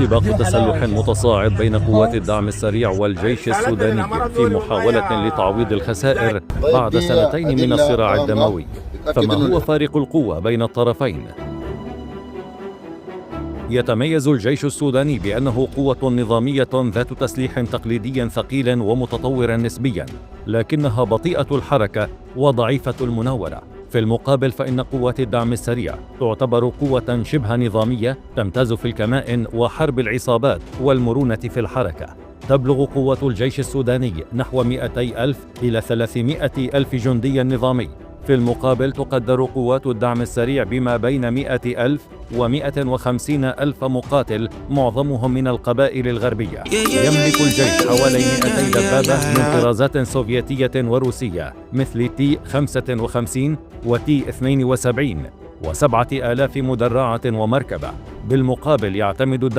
سباق تسلح متصاعد بين قوات الدعم السريع والجيش السوداني في محاولة لتعويض الخسائر بعد سنتين من الصراع الدموي. فما هو فارق القوة بين الطرفين؟ يتميز الجيش السوداني بأنه قوة نظامية ذات تسليح تقليدي ثقيل ومتطور نسبيا، لكنها بطيئة الحركة وضعيفة المناورة. في المقابل فإن قوات الدعم السريع تعتبر قوة شبه نظامية تمتاز في الكمائن وحرب العصابات والمرونة في الحركة. تبلغ قوة الجيش السوداني نحو 200,000 إلى 300,000 جندي نظامي. في المقابل تقدر قوات الدعم السريع بما بين 100,000 و150,000 مقاتل، معظمهم من القبائل الغربية. يملك الجيش حوالي 200 دبابة من طرازات سوفيتية وروسية مثل T-55 و T-72 و7,000 مدرعة ومركبة. بالمقابل يعتمد